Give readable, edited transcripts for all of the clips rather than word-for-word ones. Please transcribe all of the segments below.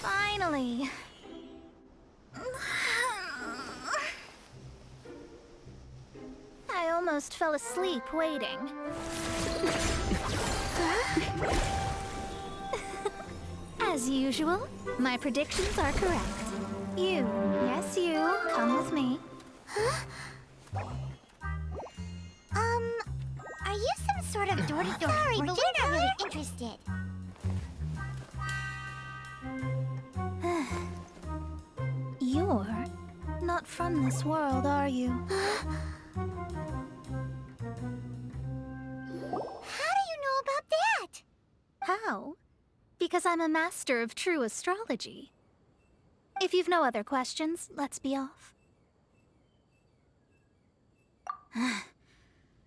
Finally. I almost fell asleep waiting. As usual, my predictions are correct. You, yes you, come with me. Are you some sort of door-to-door? Sorry, but we're not really interested. You're not from this world, are you? How do you know about that? How? Because I'm a master of true astrology. If you've no other questions, let's be off.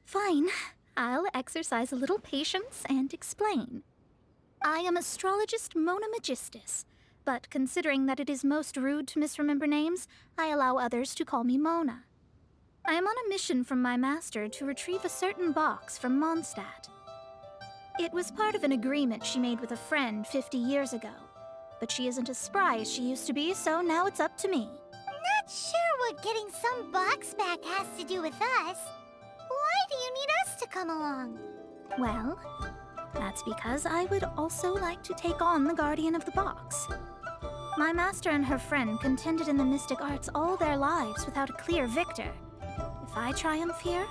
Fine. I'll exercise a little patience and explain. I am astrologist Mona Magistus, but considering that it is most rude to misremember names, I allow others to call me Mona. I am on a mission from my master to retrieve a certain box from Mondstadt. It was part of an agreement she made with a friend 50 years ago, but she isn't as spry as she used to be, so now it's up to me. Not sure what getting some box back has to do with us. Why do you need us to come along? Well, that's because I would also like to take on the guardian of the box. My master and her friend contended in the mystic arts all their lives without a clear victor. If I triumph here,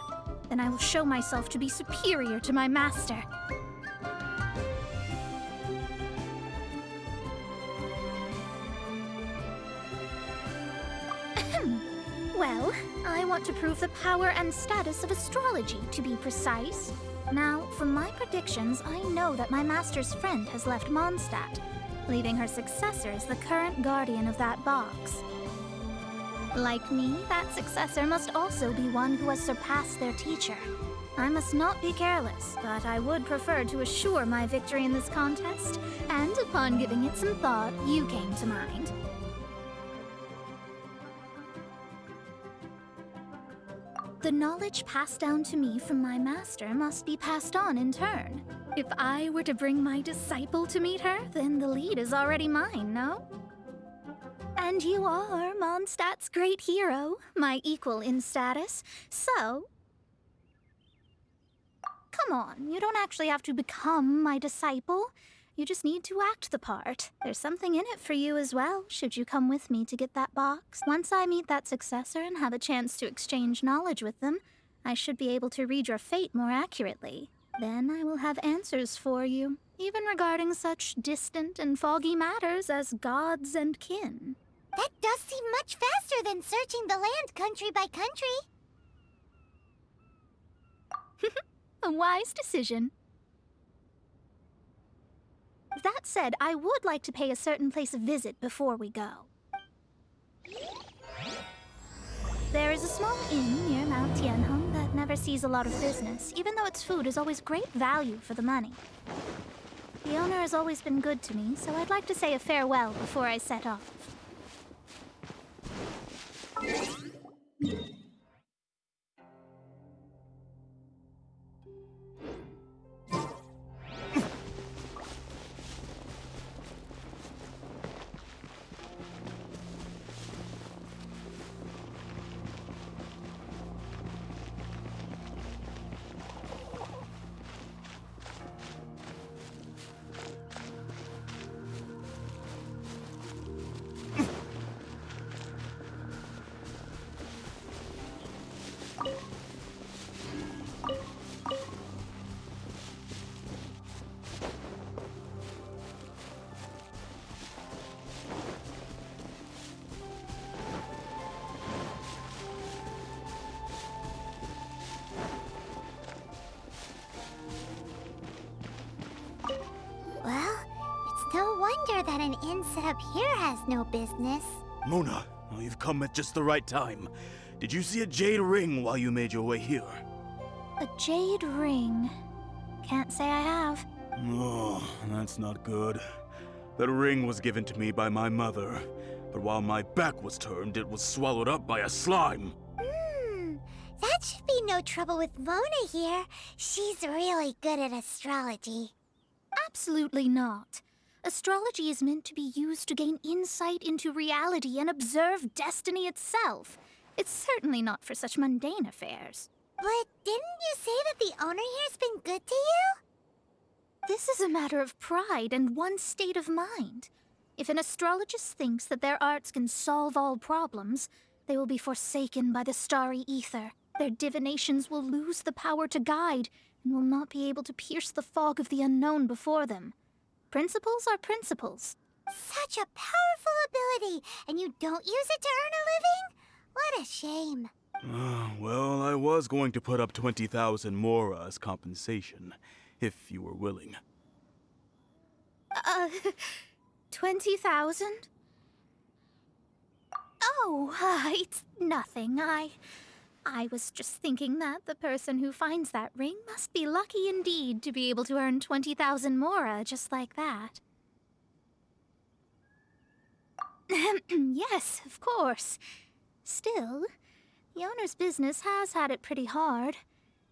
then I will show myself to be superior to my master. Well, I want to prove the power and status of astrology, to be precise. Now, from my predictions, I know that my master's friend has left Mondstadt, leaving her successor as the current guardian of that box. Like me, that successor must also be one who has surpassed their teacher. I must not be careless, but I would prefer to assure my victory in this contest, and upon giving it some thought, you came to mind. The knowledge passed down to me from my master must be passed on in turn. If I were to bring my disciple to meet her, then the lead is already mine, no? And you are Mondstadt's great hero, my equal in status, so... Come on, you don't actually have to become my disciple. You just need to act the part. There's something in it for you as well, should you come with me to get that box. Once I meet that successor and have a chance to exchange knowledge with them, I should be able to read your fate more accurately. Then I will have answers for you, even regarding such distant and foggy matters as gods and kin. That does seem much faster than searching the land country by country. A wise decision. That said, I would like to pay a certain place a visit before we go. There is a small inn near Mount Tianheng that never sees a lot of business, even though its food is always great value for the money. The owner has always been good to me, so I'd like to say a farewell before I set off. Well, it's no wonder that an inn set up here has no business. Mona, oh, you've come at just the right time. Did you see a jade ring while you made your way here? A jade ring. Can't say I have. Oh, that's not good. That ring was given to me by my mother, but while my back was turned, it was swallowed up by a slime. That should be no trouble with Mona here. She's really good at astrology. Absolutely not. Astrology is meant to be used to gain insight into reality and observe destiny itself. It's certainly not for such mundane affairs. But didn't you say that the owner here's been good to you? This is a matter of pride and one's state of mind. If an astrologist thinks that their arts can solve all problems, they will be forsaken by the starry ether. Their divinations will lose the power to guide and will not be able to pierce the fog of the unknown before them. Principles are principles. Such a powerful ability, and you don't use it to earn a living? What a shame. Well, I was going to put up 20,000 mora as compensation, if you were willing. 20,000? Oh, it's nothing. I was just thinking that the person who finds that ring must be lucky indeed to be able to earn 20,000 mora just like that. Yes, of course. Still, the owner's business has had it pretty hard.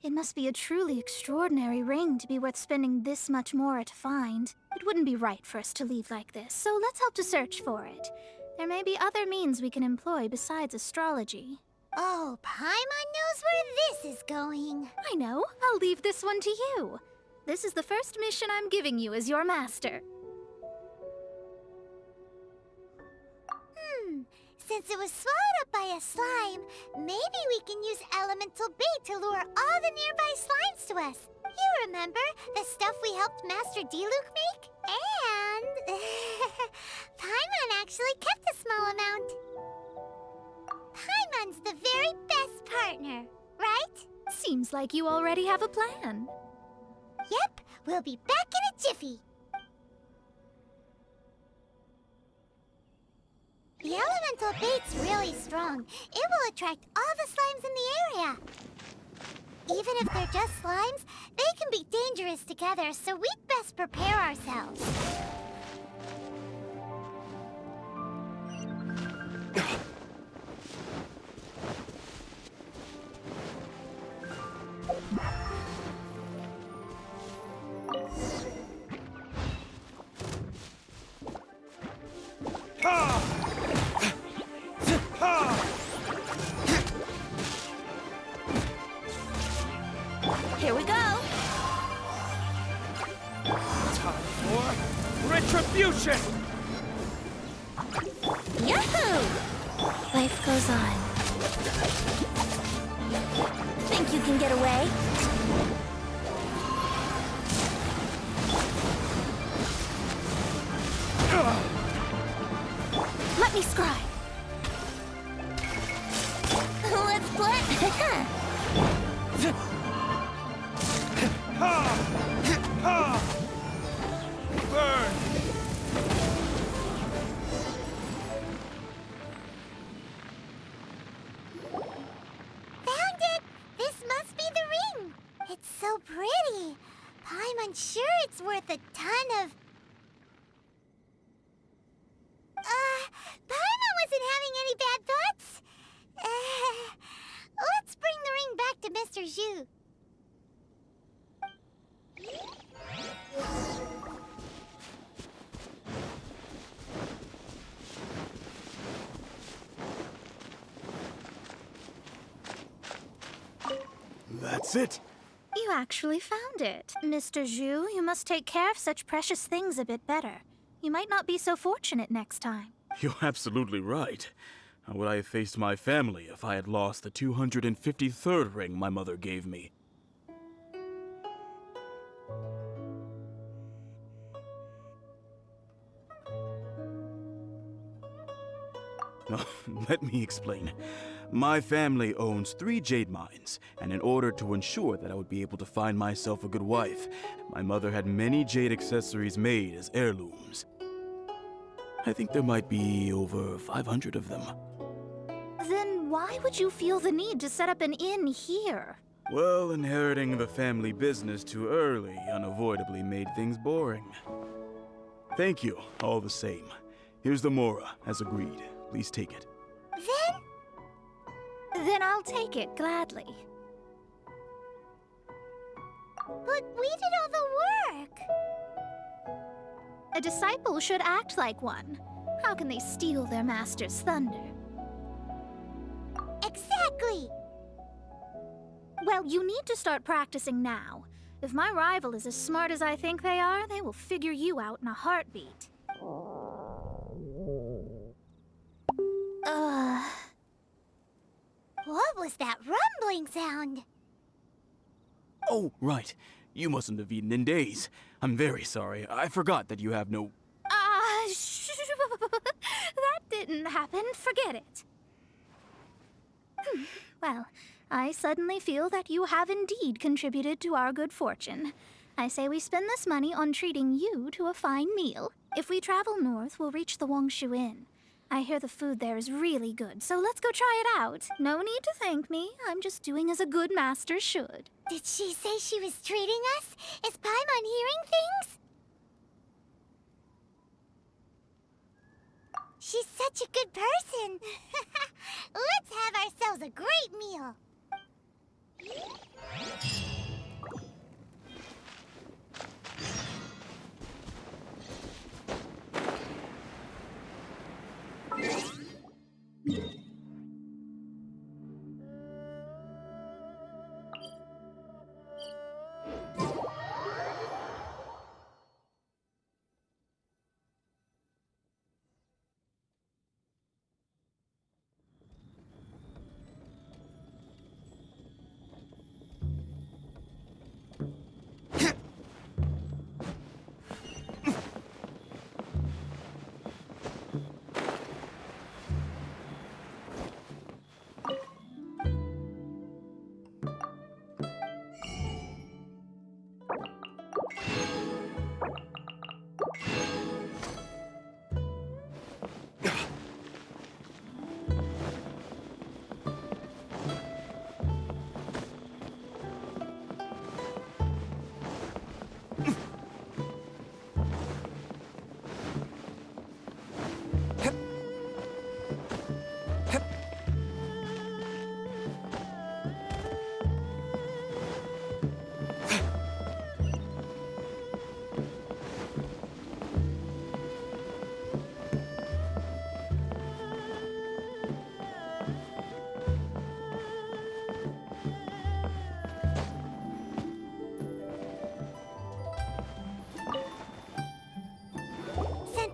It must be a truly extraordinary ring to be worth spending this much mora to find. It wouldn't be right for us to leave like this, so let's help to search for it. There may be other means we can employ besides astrology. Oh, Paimon knows where this is going. I know. I'll leave this one to you. This is the first mission I'm giving you as your master. Since it was swallowed up by a slime, maybe we can use elemental bait to lure all the nearby slimes to us. You remember the stuff we helped Master Diluc make? And Paimon actually kept a small amount. Paimon's the very best partner, right? Seems like you already have a plan. Yep, we'll be back in a jiffy. The elemental bait's really strong. It will attract all the slimes in the area. Even if they're just slimes, they can be dangerous together, so we'd best prepare ourselves. Here we go! Time for retribution! Yahoo! Life goes on. Think you can get away? Let me scry. Let's play. Burn! Found it! This must be the ring! It's so pretty. Paimon's sure it's worth a ton of... Paimon wasn't having any bad thoughts. Let's bring the ring back to Mr. Zhu. That's it. You actually found it. Mr. Zhu, you must take care of such precious things a bit better. You might not be so fortunate next time. You're absolutely right. How would I have faced my family if I had lost the 253rd ring my mother gave me? Let me explain. My family owns 3 jade mines, and in order to ensure that I would be able to find myself a good wife, my mother had many jade accessories made as heirlooms. I think there might be over 500 of them. Then why would you feel the need to set up an inn here? Well, inheriting the family business too early unavoidably made things boring. Thank you, all the same. Here's the Mora, as agreed. Please take it. Then I'll take it gladly. But we did all the work. A disciple should act like one. How can they steal their master's thunder? Exactly. Well, you need to start practicing now. If my rival is as smart as I think they are, they will figure you out in a heartbeat. What was that rumbling sound? Oh, right. You mustn't have eaten in days. I'm very sorry. I forgot that you have no... That didn't happen. Forget it. Well, I suddenly feel that you have indeed contributed to our good fortune. I say we spend this money on treating you to a fine meal. If we travel north, we'll reach the Wangshu Inn. I hear the food there is really good, so let's go try it out. No need to thank me. I'm just doing as a good master should. Did she say she was treating us? Is Paimon hearing things? She's such a good person. Let's have ourselves a great meal.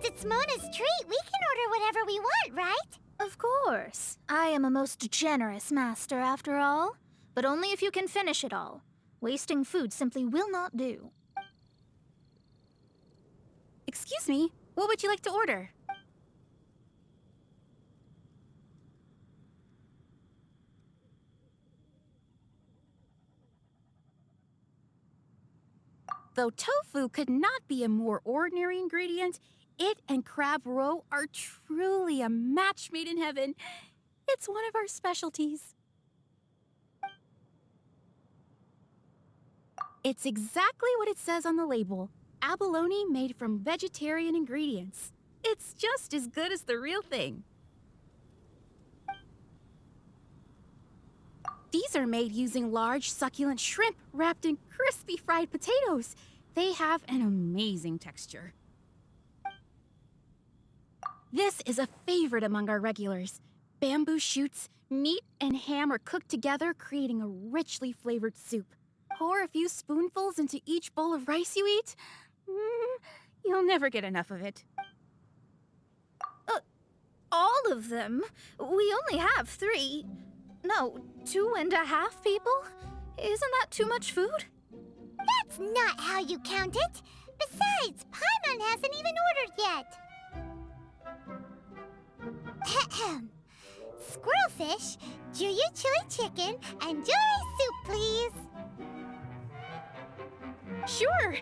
It's Mona's treat. We can order whatever we want, right? Of course. I am a most generous master, after all. But only if you can finish it all. Wasting food simply will not do. Excuse me, what would you like to order? Though tofu could not be a more ordinary ingredient, it and crab roe are truly a match made in heaven. It's one of our specialties. It's exactly what it says on the label. Abalone made from vegetarian ingredients. It's just as good as the real thing. These are made using large, succulent shrimp wrapped in crispy fried potatoes. They have an amazing texture. This is a favorite among our regulars. Bamboo shoots, meat, and ham are cooked together, creating a richly flavored soup. Pour a few spoonfuls into each bowl of rice you eat. You'll never get enough of it. All of them? We only have 3. No, 2.5 people? Isn't that too much food? That's not how you count it. Besides, Paimon hasn't even ordered yet. Squirrelfish, Juyu chili chicken, and jewelry soup, please. Sure.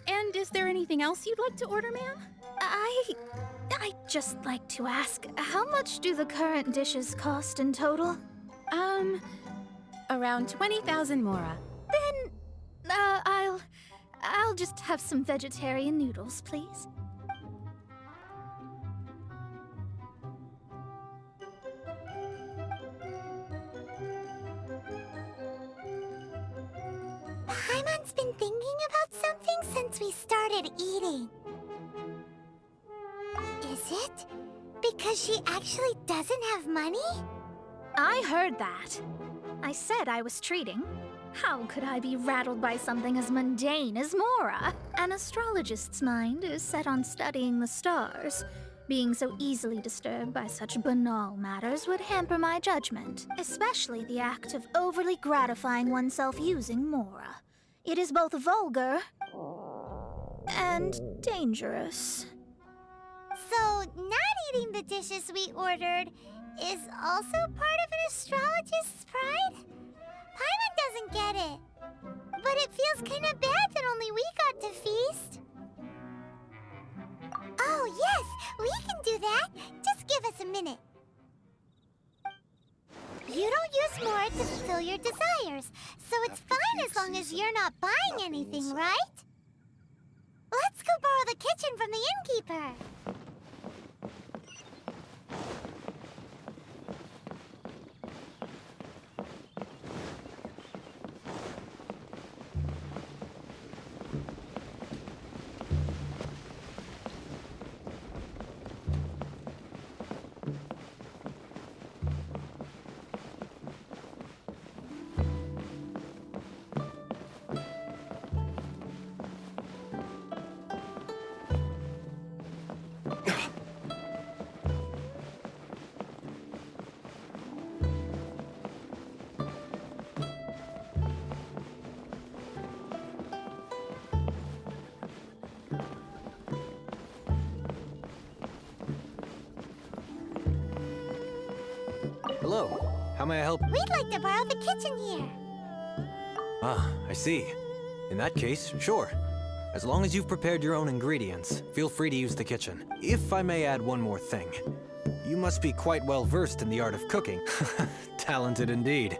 And is there anything else you'd like to order, ma'am? I'd just like to ask, how much do the current dishes cost in total? Around 20,000 mora. Then, I'll just have some vegetarian noodles, please. Paimon's been thinking about something since we started eating. Is it because she actually doesn't have money? I heard that. I said I was treating. How could I be rattled by something as mundane as Mora? An astrologist's mind is set on studying the stars. Being so easily disturbed by such banal matters would hamper my judgment, especially the act of overly gratifying oneself using Mora. It is both vulgar and dangerous. So, not eating the dishes we ordered is also part of an astrologist's pride? Paimon doesn't get it. But it feels kind of bad that only we got to feast. Oh, yes, we can do that. Just give us a minute. You don't use more to fulfill your desires, so it's fine as long as you're not buying anything, right? Let's go borrow the kitchen from the innkeeper. Hello. How may I help? We'd like to borrow the kitchen here. Ah, I see. In that case, sure. As long as you've prepared your own ingredients, feel free to use the kitchen. If I may add one more thing. You must be quite well versed in the art of cooking. Talented indeed.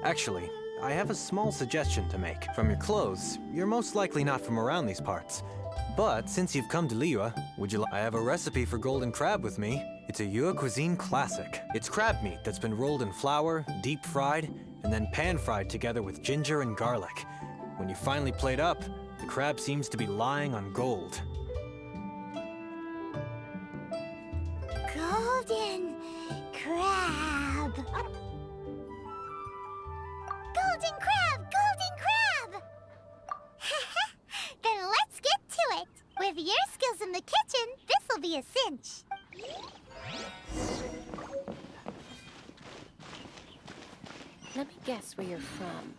Actually, I have a small suggestion to make. From your clothes, you're most likely not from around these parts. But since you've come to Liyue, would you like... I have a recipe for golden crab with me. It's a Yue cuisine classic. It's crab meat that's been rolled in flour, deep fried, and then pan-fried together with ginger and garlic. When you finally plate up, the crab seems to be lying on gold. Golden crab. Golden crab! Golden crab! Then let's get to it. With your skills in the kitchen, this'll be a cinch. Let me guess where you're from.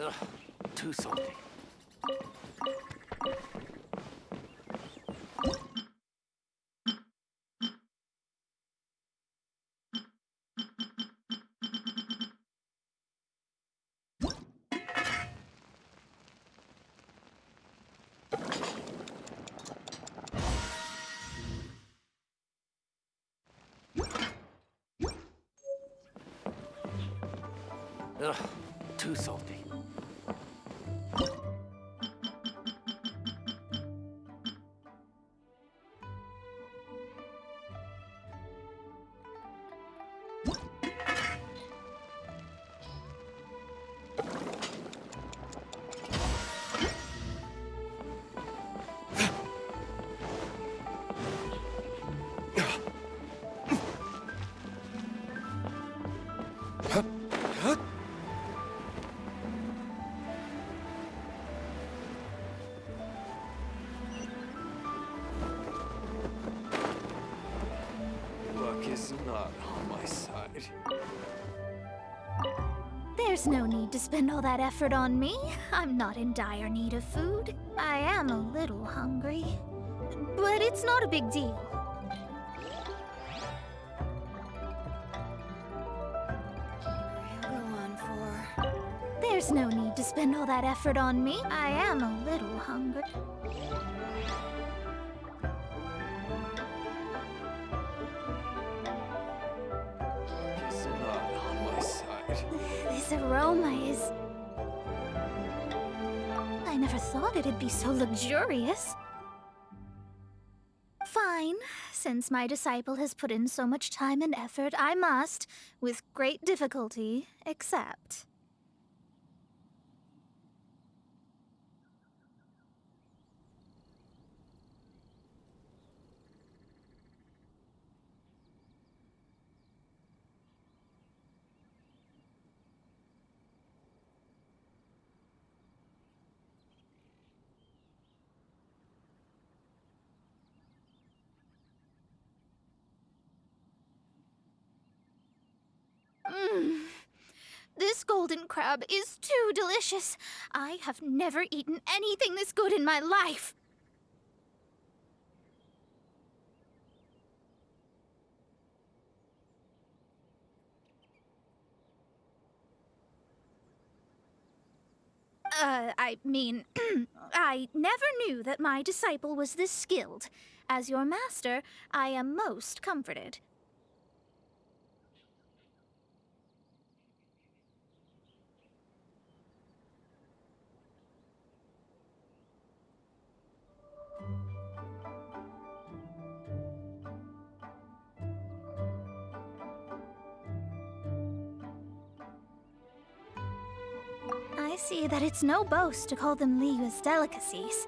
Ugh, too salty. Ugh, too salty. Luck is not on my side. There's no need to spend all that effort on me. I'm not in dire need of food. I am a little hungry, but it's not a big deal. There's no need to spend all that effort on me. I am a little hungry. It's not on my side. This aroma is... I never thought it'd be so luxurious. Fine. Since my disciple has put in so much time and effort, I must, with great difficulty, accept. This golden crab is too delicious. I have never eaten anything this good in my life. I never knew that my disciple was this skilled. As your master, I am most comforted. I see that it's no boast to call them Liyue's delicacies.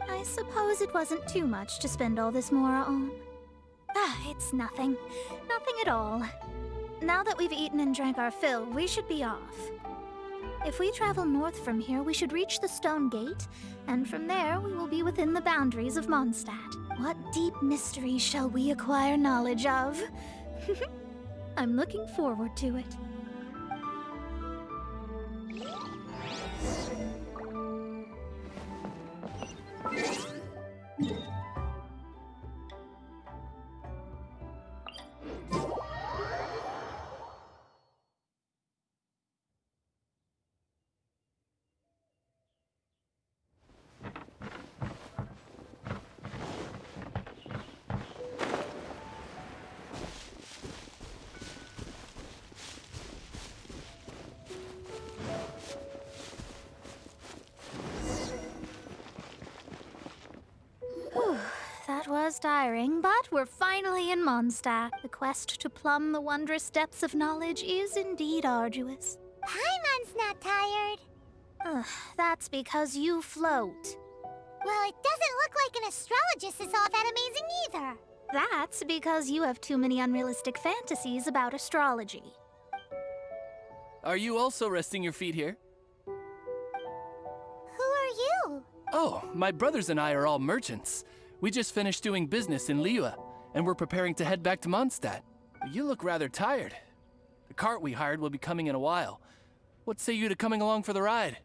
I suppose it wasn't too much to spend all this mora on. It's nothing. Nothing at all. Now that we've eaten and drank our fill, we should be off. If we travel north from here, we should reach the Stone Gate, and from there we will be within the boundaries of Mondstadt. What deep mysteries shall we acquire knowledge of? I'm looking forward to it. That was tiring, but we're finally in Mondstadt. The quest to plumb the wondrous depths of knowledge is indeed arduous. Paimon's not tired. That's because you float. Well, it doesn't look like an astrologist is all that amazing either. That's because you have too many unrealistic fantasies about astrology. Are you also resting your feet here? Who are you? Oh, my brothers and I are all merchants. We just finished doing business in Liyue, and we're preparing to head back to Mondstadt. You look rather tired. The cart we hired will be coming in a while. What say you to coming along for the ride?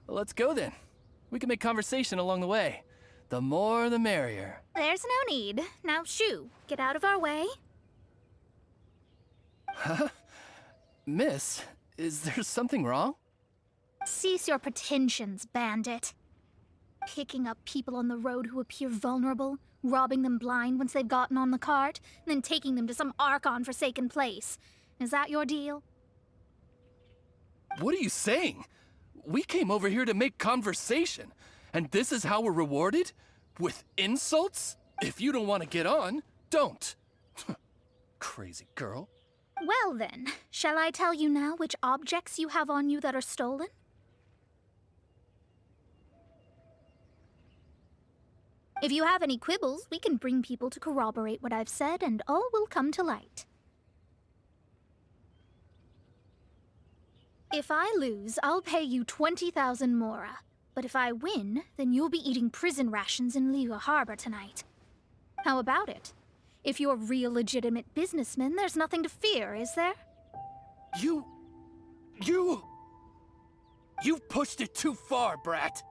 Let's go then. We can make conversation along the way. The more the merrier. There's no need. Now shoo, get out of our way. Huh? Miss, is there something wrong? Cease your pretensions, bandit. Picking up people on the road who appear vulnerable, robbing them blind once they've gotten on the cart, and then taking them to some Archon-forsaken place. Is that your deal? What are you saying? We came over here to make conversation, and this is how we're rewarded? With insults? If you don't want to get on, don't. Crazy girl. Well then, shall I tell you now which objects you have on you that are stolen? If you have any quibbles, we can bring people to corroborate what I've said, and all will come to light. If I lose, I'll pay you 20,000 mora. But if I win, then you'll be eating prison rations in Liyue Harbor tonight. How about it? If you're real legitimate businessmen, there's nothing to fear, is there? You pushed it too far, brat.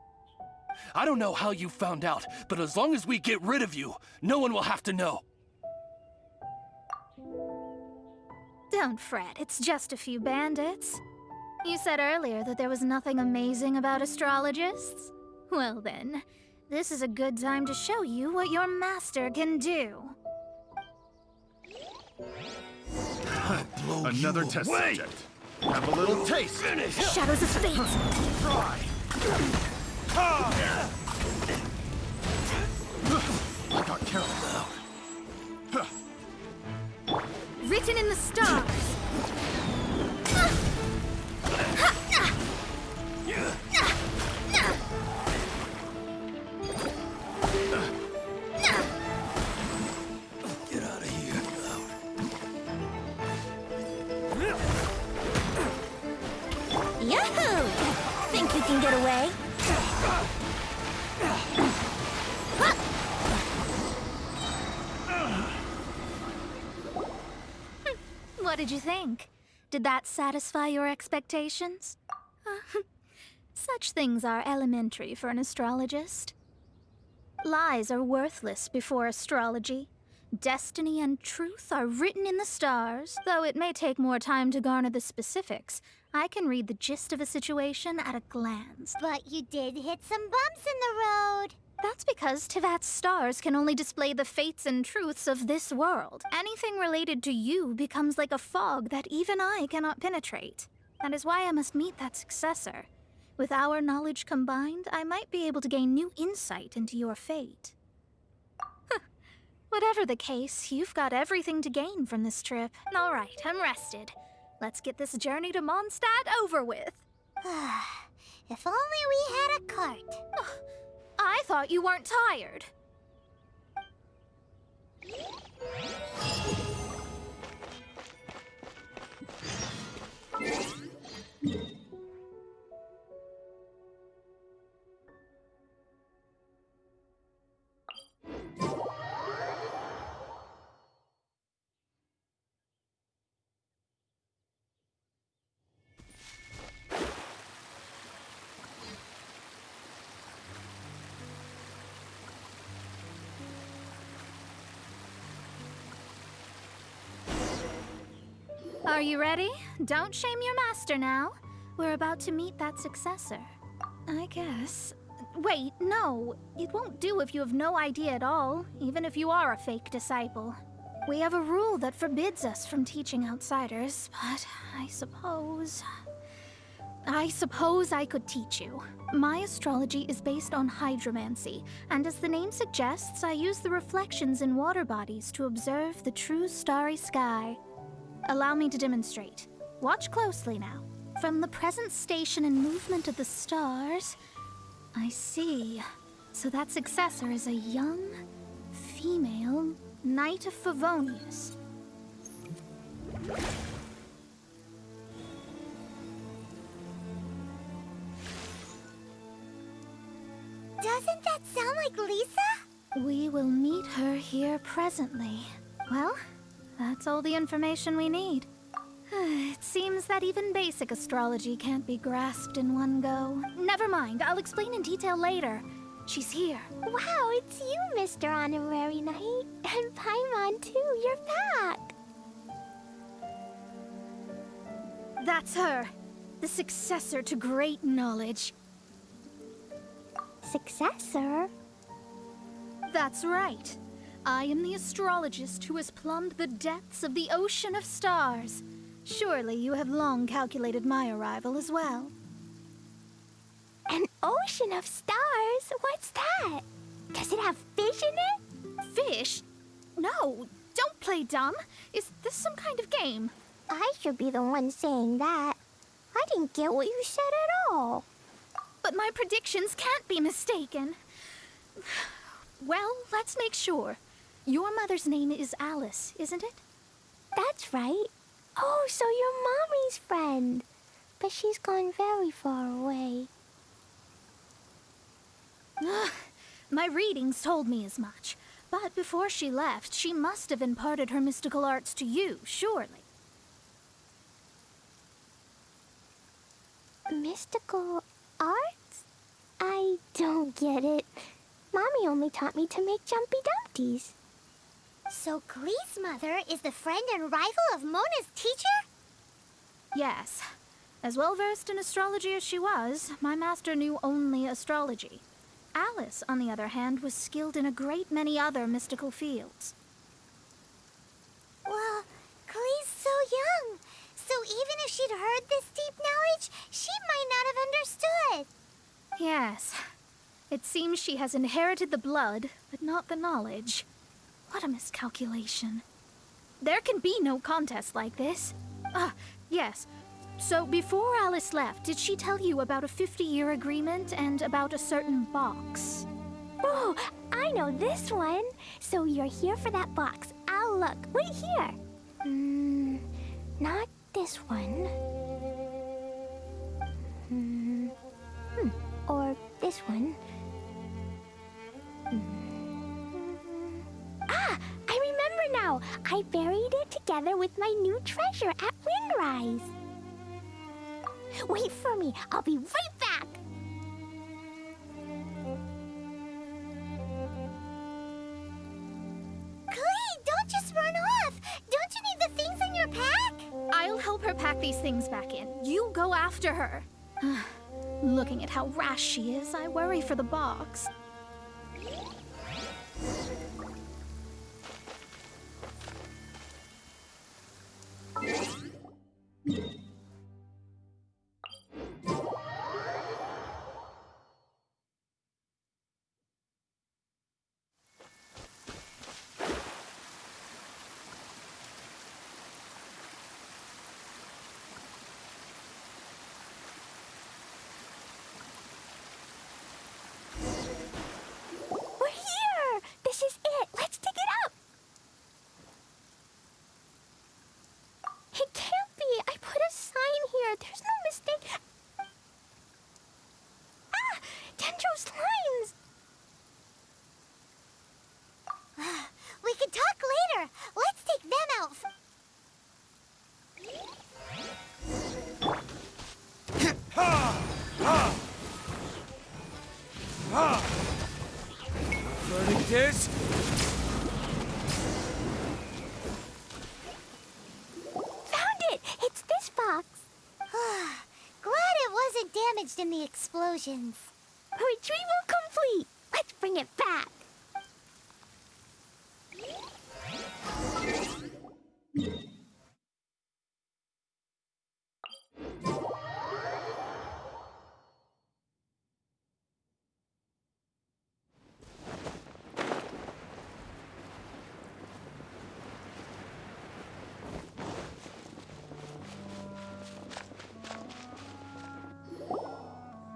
I don't know how you found out, but as long as we get rid of you, no one will have to know. Don't fret, it's just a few bandits. You said earlier that there was nothing amazing about astrologists? Well then, this is a good time to show you what your master can do. Another test subject. Have a little taste. Shadows of fate! Try. I got careful. Written in the stars! Get out of here. Yahoo! Think you can get away? What did you think? Did that satisfy your expectations? Such things are elementary for an astrologist. Lies are worthless before astrology. Destiny and truth are written in the stars. Though it may take more time to garner the specifics, I can read the gist of a situation at a glance. But you did hit some bumps in the road. That's because Tevat's stars can only display the fates and truths of this world. Anything related to you becomes like a fog that even I cannot penetrate. That is why I must meet that successor. With our knowledge combined, I might be able to gain new insight into your fate. Whatever the case, you've got everything to gain from this trip. All right, I'm rested. Let's get this journey to Mondstadt over with. If only we had a cart. I thought you weren't tired. Are you ready? Don't shame your master now. We're about to meet that successor. I guess. Wait, no. It won't do if you have no idea at all, even if you are a fake disciple. We have a rule that forbids us from teaching outsiders, but I suppose I could teach you. My astrology is based on hydromancy, and as the name suggests, I use the reflections in water bodies to observe the true starry sky. Allow me to demonstrate. Watch closely now. From the present station and movement of the stars, I see. So that successor is a young, female Knight of Favonius. Doesn't that sound like Lisa? We will meet her here presently. Well, that's all the information we need. It seems that even basic astrology can't be grasped in one go. Never mind, I'll explain in detail later. She's here. Wow, it's you, Mr. Honorary Knight. And Paimon, too, you're back. That's her. The successor to great knowledge. Successor? That's right. I am the astrologist who has plumbed the depths of the ocean of stars. Surely you have long calculated my arrival as well. An ocean of stars? What's that? Does it have fish in it? Fish? No, don't play dumb. Is this some kind of game? I should be the one saying that. I didn't get what you said at all. But my predictions can't be mistaken. Well, let's make sure. Your mother's name is Alice, isn't it? That's right. Oh, so you're Mommy's friend. But she's gone very far away. My readings told me as much. But before she left, she must have imparted her mystical arts to you, surely. Mystical arts? I don't get it. Mommy only taught me to make jumpy dumpties. So Klee's mother is the friend and rival of Mona's teacher? Yes. As well versed in astrology as she was, my master knew only astrology. Alice, on the other hand, was skilled in a great many other mystical fields. Well, Klee's so young, so even if she'd heard this deep knowledge, she might not have understood. Yes. It seems she has inherited the blood, but not the knowledge. What a miscalculation. There can be no contest like this. Ah, yes. So before Alice left, did she tell you about a 50-year agreement and about a certain box? Oh, I know this one. So you're here for that box. I'll look. Wait here. Not this one. Or this one. Ah, I remember now. I buried it together with my new treasure at Windrise. Wait for me. I'll be right back. Klee, don't just run off. Don't you need the things in your pack? I'll help her pack these things back in. You go after her. Looking at how rash she is, I worry for the box. We're here. This is it. Let's dig it up. It can't be. I put a sign here. There's no mistake. Ah! Dendro's lines! We can talk later. Let's take them out. Learning this? Found it! It's this box. Glad it wasn't damaged in the explosions. Retrieval complete. Let's bring it back.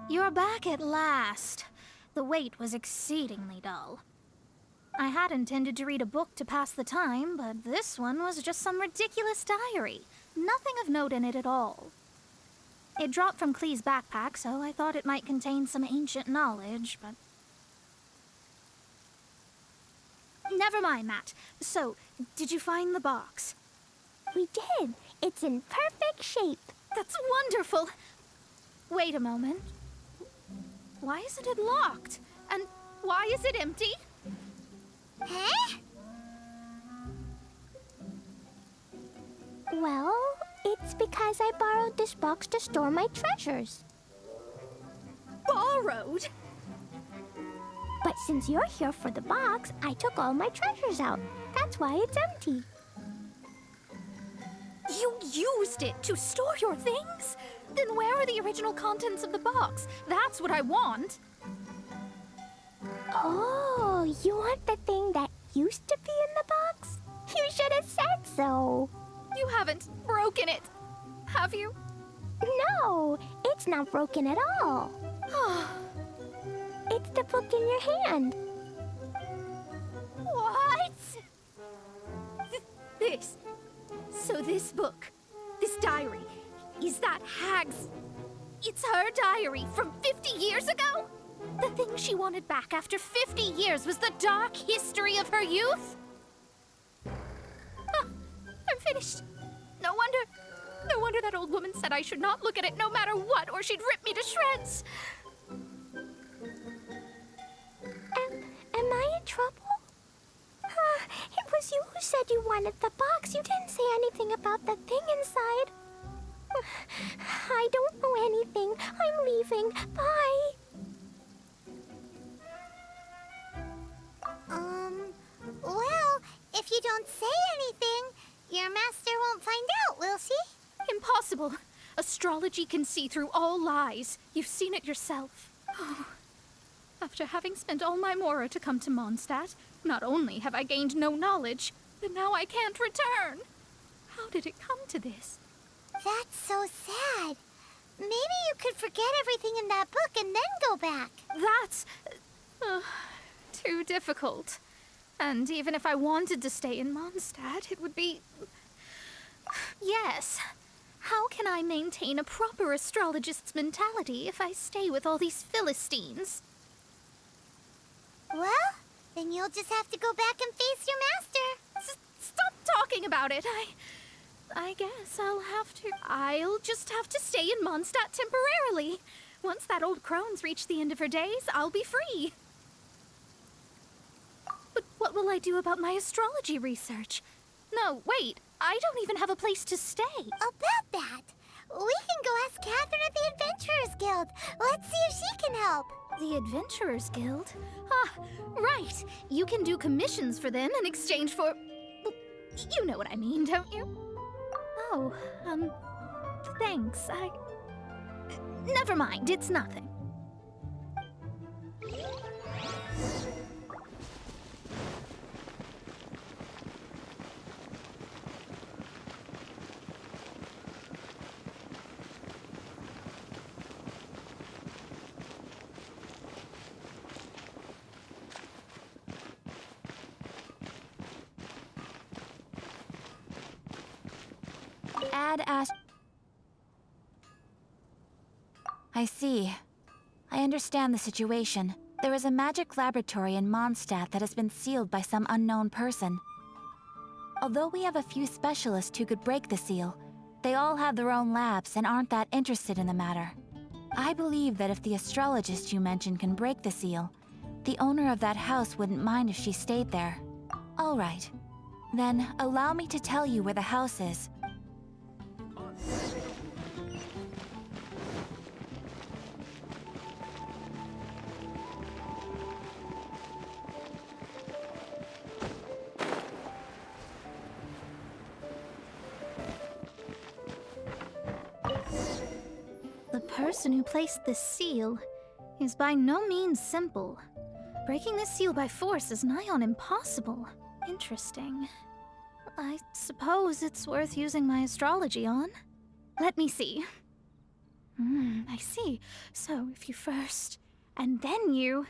You're back at last. The wait was exceedingly dull. I had intended to read a book to pass the time, but this one was just some ridiculous diary. Nothing of note in it at all. It dropped from Klee's backpack, so I thought it might contain some ancient knowledge, but... Never mind that. So, did you find the box? We did. It's in perfect shape. That's wonderful! Wait a moment. Why isn't it locked? And why is it empty? Huh? Well, it's because I borrowed this box to store my treasures. Borrowed? But since you're here for the box, I took all my treasures out. That's why it's empty. You used it to store your things? Then where are the original contents of the box? That's what I want. Oh, you want the thing that used to be in the box? You should have said so. You haven't broken it, have you? No, it's not broken at all. It's the book in your hand. What? This. So this book, this diary, is that hag's... It's her diary from 50 years ago? The thing she wanted back after 50 years was the dark history of her youth? I'm finished. No wonder that old woman said I should not look at it no matter what, or she'd rip me to shreds. Am I in trouble? It was you who said you wanted the box. You didn't say anything about the thing inside. I don't know anything. I'm leaving. Bye. Well, if you don't say anything, your master won't find out, will she? Impossible. Astrology can see through all lies. You've seen it yourself. Oh. After having spent all my mora to come to Mondstadt, not only have I gained no knowledge, but now I can't return. How did it come to this? That's so sad. Maybe you could forget everything in that book and then go back. That's too difficult. And even if I wanted to stay in Mondstadt, it would be... Yes. How can I maintain a proper astrologist's mentality if I stay with all these Philistines? Well, then you'll just have to go back and face your master. Stop talking about it. I guess I'll just have to stay in Mondstadt temporarily. Once that old crone's reached the end of her days, I'll be free. But what will I do about my astrology research? No, wait. I don't even have a place to stay. About that, we can go ask Catherine at the Adventurers Guild. Let's see if she can help. The Adventurers Guild? Ah, right. You can do commissions for them in exchange for... Well, you know what I mean, don't you? Oh, thanks. Never mind, it's nothing. I see. I understand the situation. There is a magic laboratory in Mondstadt that has been sealed by some unknown person. Although we have a few specialists who could break the seal, they all have their own labs and aren't that interested in the matter. I believe that if the astrologist you mentioned can break the seal, the owner of that house wouldn't mind if she stayed there. All right. Then allow me to tell you where the house is. The person who placed this seal is by no means simple. Breaking this seal by force is nigh on impossible. Interesting. I suppose it's worth using my astrology on. Let me see. I see. So if you first, and then you...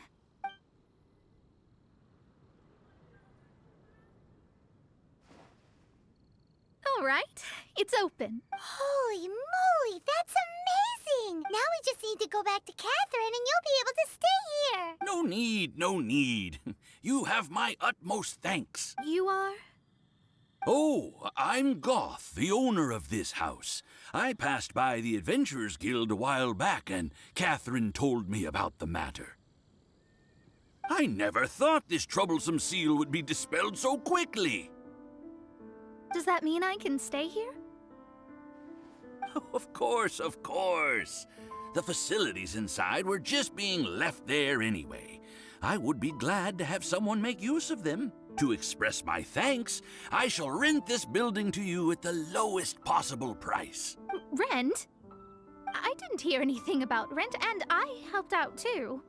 All right, it's open. Holy moly, that's amazing! Now we just need to go back to Catherine and you'll be able to stay here. No need, no need. You have my utmost thanks. You are? Oh, I'm Goth, the owner of this house. I passed by the Adventurers Guild a while back and Catherine told me about the matter. I never thought this troublesome seal would be dispelled so quickly. Does that mean I can stay here? Of course, of course. The facilities inside were just being left there anyway. I would be glad to have someone make use of them. To express my thanks, I shall rent this building to you at the lowest possible price. Rent? I didn't hear anything about rent, and I helped out too.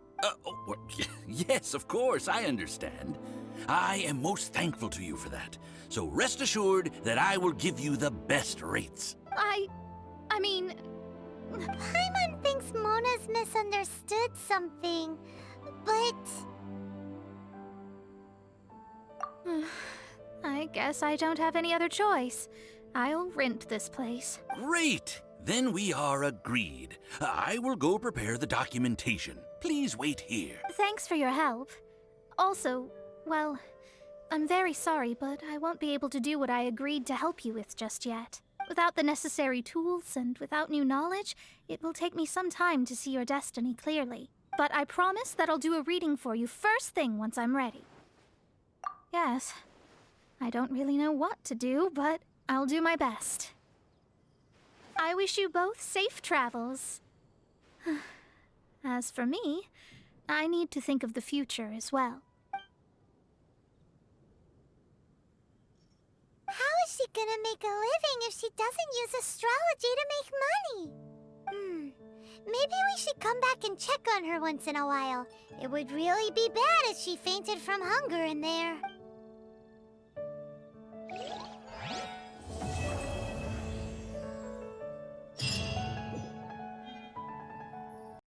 Yes, of course, I understand. I am most thankful to you for that. So rest assured that I will give you the best rates. I mean... Paimon thinks Mona's misunderstood something, but... I guess I don't have any other choice. I'll rent this place. Great! Then we are agreed. I will go prepare the documentation. Please wait here. Thanks for your help. Also, well, I'm very sorry, but I won't be able to do what I agreed to help you with just yet. Without the necessary tools and without new knowledge, it will take me some time to see your destiny clearly. But I promise that I'll do a reading for you first thing once I'm ready. Yes, I don't really know what to do, but I'll do my best. I wish you both safe travels. As for me, I need to think of the future as well. How is she gonna make a living if she doesn't use astrology to make money? Maybe we should come back and check on her once in a while. It would really be bad if she fainted from hunger in there.